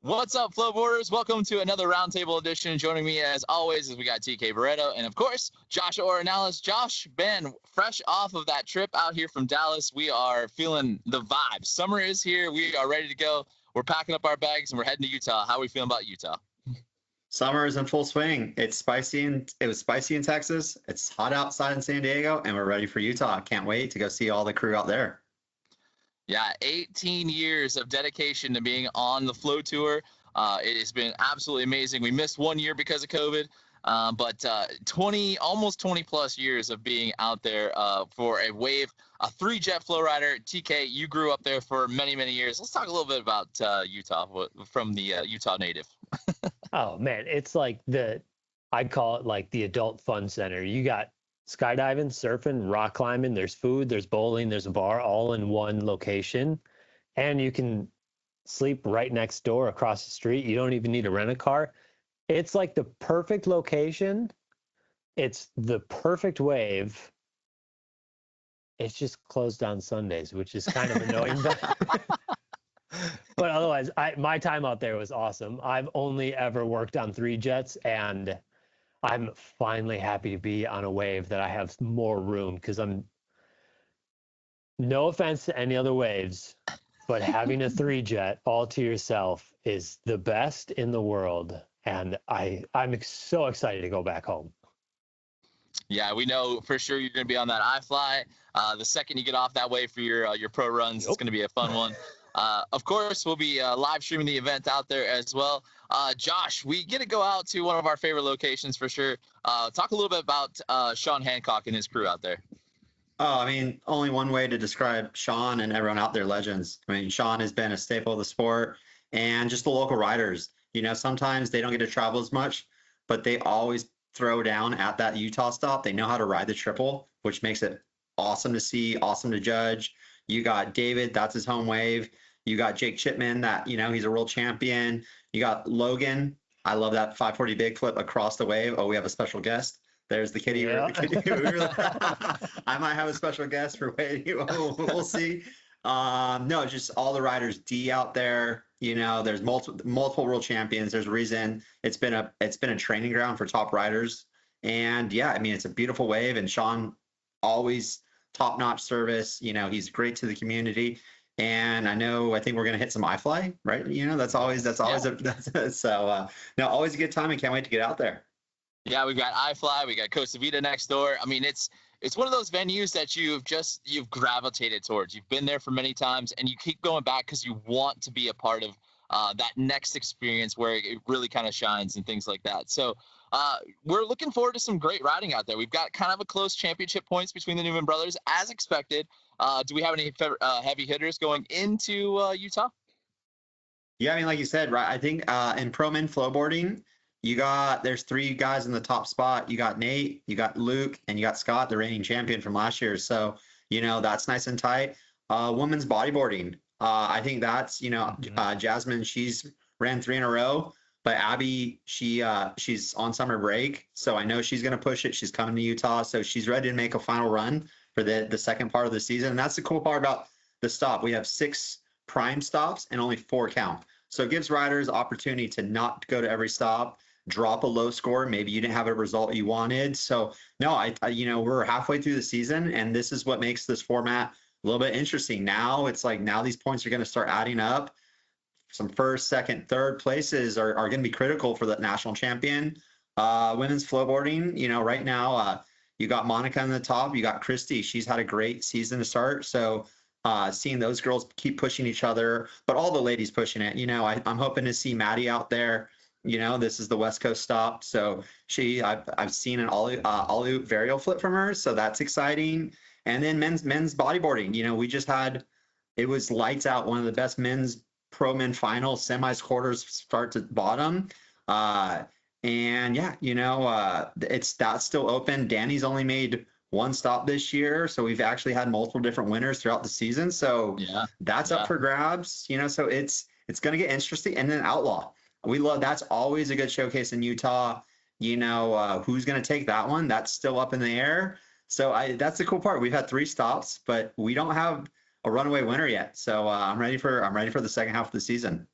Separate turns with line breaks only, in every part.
What's up, Flowboarders? Welcome to another roundtable edition. Joining me, as always, is we got TK Barreto and, of course, Josh Oranalis. Josh, Ben, fresh off of that trip out here from Dallas, we are feeling the vibe. Summer is here. We are ready to go. We're packing up our bags and we're heading to Utah. How are we feeling about Utah?
Summer is in full swing. It was spicy in Texas. It's hot outside in San Diego, and we're ready for Utah. Can't wait to go see all the crew out there.
Yeah, 18 years of dedication to being on the Flow Tour. It has been absolutely amazing. We missed 1 year because of COVID, but almost 20 plus years of being out there for a wave, a 3-jet FlowRider. TK, you grew up there for many, many years. Let's talk a little bit about Utah from the Utah native.
Oh man, it's like I'd call it like the adult fun center. You got skydiving, surfing, rock climbing, there's food, there's bowling, there's a bar, all in one location. And you can sleep right next door across the street. You don't even need to rent a car. It's like the perfect location. It's the perfect wave. It's just closed on Sundays, which is kind of annoying. But otherwise, my time out there was awesome. I've only ever worked on 3 jets, and I'm finally happy to be on a wave that I have more room, because no offense to any other waves, but having a 3-jet all to yourself is the best in the world. And I'm so excited to go back home.
Yeah, we know for sure you're going to be on that iFly. The second you get off that way for your pro runs, It's going to be a fun one. Of course, we'll be live streaming the event out there as well. Josh, we get to go out to one of our favorite locations for sure. Talk a little bit about Sean Hancock and his crew out there.
Oh, I mean, only one way to describe Sean and everyone out there, legends. I mean, Sean has been a staple of the sport, and just the local riders. You know, sometimes they don't get to travel as much, but they always throw down at that Utah stop. They know how to ride the triple, which makes it awesome to see, awesome to judge. You got David, that's his home wave. You got Jake Chipman, that, you know, he's a world champion. You got Logan. I love that 540 big flip across the wave. Oh, we have a special guest. There's the kitty. Yeah. I might have a special guest for waiting. We'll see. No, just all the riders. D out there. You know, there's multiple world champions. There's a reason it's been a training ground for top riders. And yeah, I mean, it's a beautiful wave. And Sean, always top-notch service. You know, he's great to the community. And I think we're going to hit some iFly, right? You know, that's always so no, always a good time. I can't wait to get out there.
Yeah, we've got iFly, we got Costa Vida next door. I mean, it's one of those venues that you've gravitated towards. You've been there for many times, and you keep going back because you want to be a part of that next experience where it really kind of shines and things like that. So we're looking forward to some great riding out there. We've got kind of a close championship points between the Newman brothers, as expected. Do we have any heavy hitters going into Utah?
Yeah, I mean, like you said, right? I think in pro men flowboarding, there's 3 guys in the top spot. You got Nate, you got Luke, and you got Scott, the reigning champion from last year. So, you know, that's nice and tight. Women's bodyboarding. I think that's, you know, Jasmine, she's ran 3 in a row, but Abby, she's on summer break. So I know she's going to push it. She's coming to Utah. So she's ready to make a final run for the second part of the season. And that's the cool part about the stop. We have 6 prime stops and only 4 count. So it gives riders opportunity to not go to every stop, drop a low score. Maybe you didn't have a result you wanted. So no, I you know, we're halfway through the season, and this is what makes this format a little bit interesting. Now it's like, now these points are going to start adding up. Some first, second, third places are going to be critical for the national champion. Women's flowboarding, you know, right now, you got Monica on the top. You got Christy. She's had a great season to start. So seeing those girls keep pushing each other, but all the ladies pushing it. You know, I'm hoping to see Maddie out there. You know, this is the West Coast stop. So I've seen an ollie varial flip from her. So that's exciting. And then men's bodyboarding. You know, it was lights out. One of the best men's pro men finals, semis, quarters, start to bottom. And yeah, you know, that's still open. Danny's only made 1 stop this year, so we've actually had multiple different winners throughout the season. So yeah, that's up for grabs. You know, so it's going to get interesting. And then Outlaw, that's always a good showcase in Utah. You know, who's going to take that one? That's still up in the air. So that's the cool part. We've had 3 stops, but we don't have a runaway winner yet. So I'm ready for the second half of the season.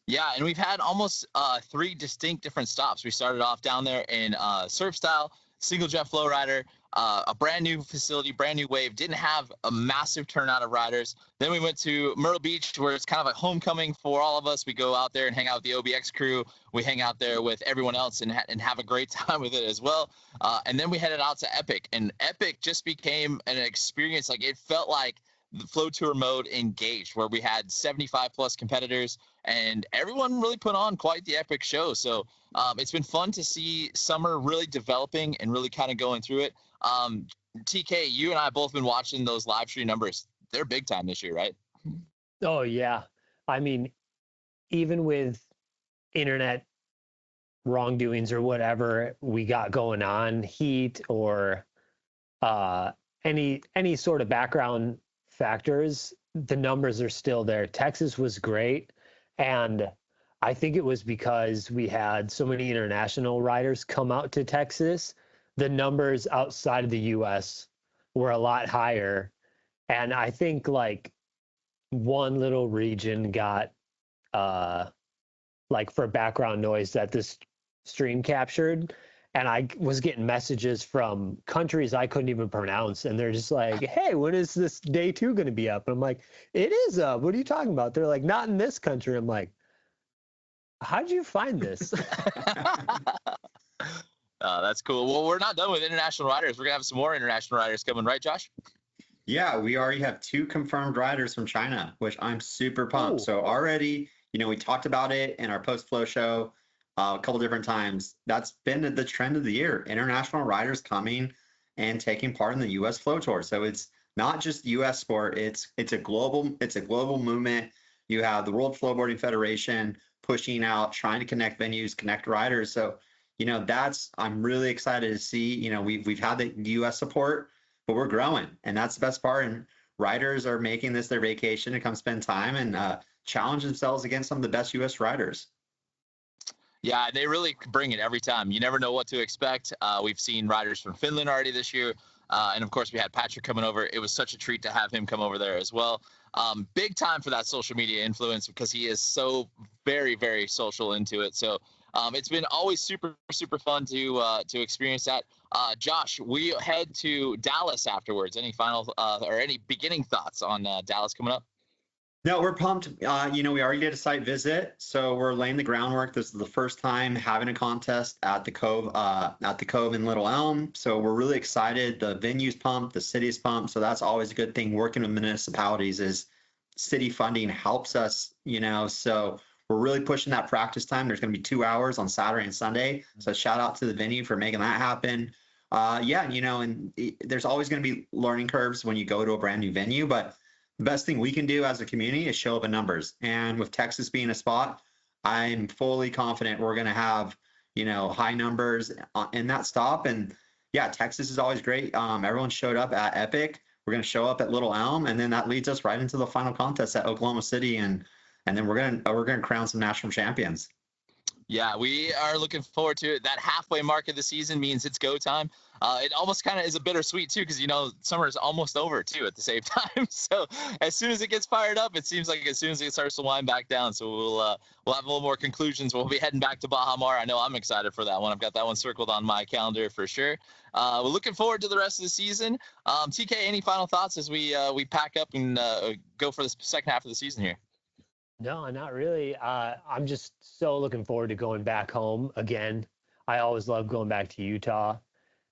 Yeah, and we've had almost 3 distinct different stops. We started off down there in surf style, single jet flow rider, a brand new facility, brand new wave. Didn't have a massive turnout of riders. Then we went to Myrtle Beach, where it's kind of a homecoming for all of us. We go out there and hang out with the OBX crew. We hang out there with everyone else and have a great time with it as well. And then we headed out to Epic, and Epic just became an experience. Like, it felt like the Flow Tour mode engaged, where we had 75 plus competitors, and everyone really put on quite the epic show. So it's been fun to see summer really developing and really kind of going through it. TK, you and I both been watching those live stream numbers. They're big time this year, right?
Oh yeah. I mean, even with internet wrongdoings or whatever we got going on, heat or any sort of background factors, the numbers are still there. Texas was great, and I think it was because we had so many international riders come out to Texas. The numbers outside of the US were a lot higher, and I think like one little region got like for background noise that this stream captured, and I was getting messages from countries I couldn't even pronounce, and they're just like, hey, when is this day 2 going to be up? And I'm like, it is up. What are you talking about? They're like, not in this country. I'm like, how'd you find this?
That's cool. Well, we're not done with international riders. We're gonna have some more international riders coming, right, Josh?
Yeah, we already have 2 confirmed riders from China, which I'm super pumped.
Ooh.
So already, we talked about it in our post-flow show a couple different times. That's been the trend of the year. International riders coming and taking part in the U.S. Flow Tour. So it's not just U.S. sport. It's a global movement. You have the World Flowboarding Federation pushing out, trying to connect venues, connect riders. So I'm really excited to see. We've had the U.S. support, but we're growing, and that's the best part. And riders are making this their vacation to come spend time and challenge themselves against some of the best U.S. riders.
Yeah, they really bring it every time. You never know what to expect. We've seen riders from Finland already this year. And of course, we had Patrick coming over. It was such a treat to have him come over there as well. Big time for that social media influence, because he is so very, very social into it. So it's been always super, super fun to experience that. Josh, we head to Dallas afterwards. Any final or any beginning thoughts on Dallas coming up?
No, we're pumped. We already did a site visit, so we're laying the groundwork. This is the first time having a contest at the Cove in Little Elm. So we're really excited. The venue's pumped, the city's pumped. So that's always a good thing. Working with municipalities is city funding helps us, so we're really pushing that practice time. There's going to be 2 hours on Saturday and Sunday. So shout out to the venue for making that happen. And there's always going to be learning curves when you go to a brand new venue, but the best thing we can do as a community is show up in numbers. And with Texas being a spot, I'm fully confident we're going to have, high numbers in that stop. And yeah, Texas is always great. Everyone showed up at Epic. We're going to show up at Little Elm, and then that leads us right into the final contest at Oklahoma City. And then we're going to crown some national champions.
Yeah, we are looking forward to it. That halfway mark of the season means it's go time. It almost kind of is a bittersweet too, because summer is almost over too at the same time. So as soon as it gets fired up, it seems like as soon as it starts to wind back down. So we'll have a little more conclusions. We'll be heading back to Baja Mar. I know I'm excited for that one. I've got that one circled on my calendar for sure. We're looking forward to the rest of the season. TK, any final thoughts as we pack up and go for the second half of the season here?
No, not really. I'm just so looking forward to going back home again. I always love going back to Utah,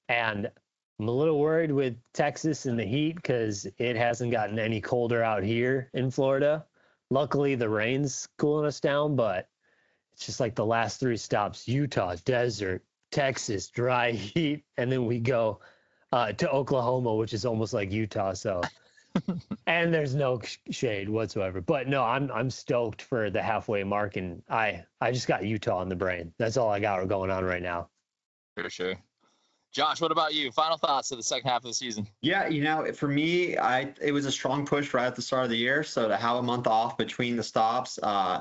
and I'm a little worried with Texas and the heat because it hasn't gotten any colder out here in Florida. Luckily, the rain's cooling us down, but it's just like the last 3 stops: Utah, desert; Texas, dry heat, and then we go to Oklahoma, which is almost like Utah. So. And there's no shade whatsoever. But no, I'm stoked for the halfway mark, and I just got Utah on the brain. That's all I got going on right now.
For sure. Josh, what about you? Final thoughts of the second half of the season?
Yeah, for me, it was a strong push right at the start of the year. So to have a month off between the stops,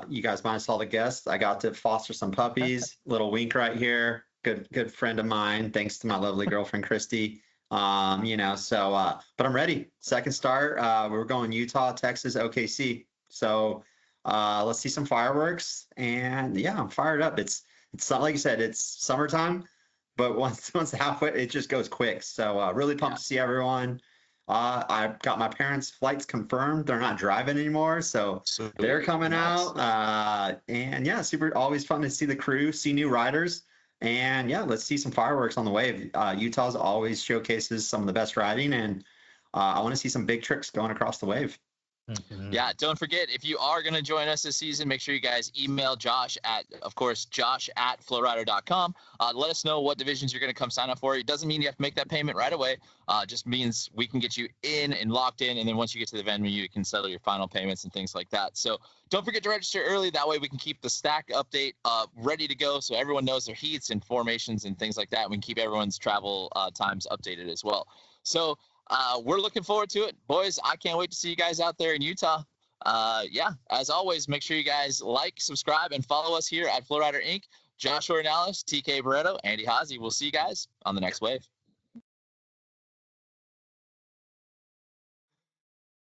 you guys might have saw the guests. I got to foster some puppies. Little wink right here. Good friend of mine. Thanks to my lovely girlfriend, Christy. But I'm ready. Second start, we're going Utah, Texas, OKC. So Let's see some fireworks, and yeah, I'm fired up. It's not like you said, it's summertime, but once halfway, it just goes quick. So really pumped to see everyone. I've got my parents' flights confirmed. They're not driving anymore, so they're coming out. And yeah, super. Always fun to see the crew, see new riders, and yeah, let's see some fireworks on the wave. Utah's always showcases some of the best riding, and I want to see some big tricks going across the wave.
Yeah, don't forget, if you are going to join us this season, make sure you guys email Josh at FlowRider.com. Let us know what divisions you're going to come sign up for. It doesn't mean you have to make that payment right away. Just means we can get you in and locked in, and then once you get to the venue, you can settle your final payments and things like that. So don't forget to register early. That way we can keep the stack update ready to go so everyone knows their heats and formations and things like that. We can keep everyone's travel times updated as well. So we're looking forward to it, boys. I can't wait to see you guys out there in Utah. Yeah, as always, make sure you guys like, subscribe, and follow us here at FlowRider Inc. Josh Ornelas, TK Barreto, Andy Hazy. We'll see you guys on the next wave.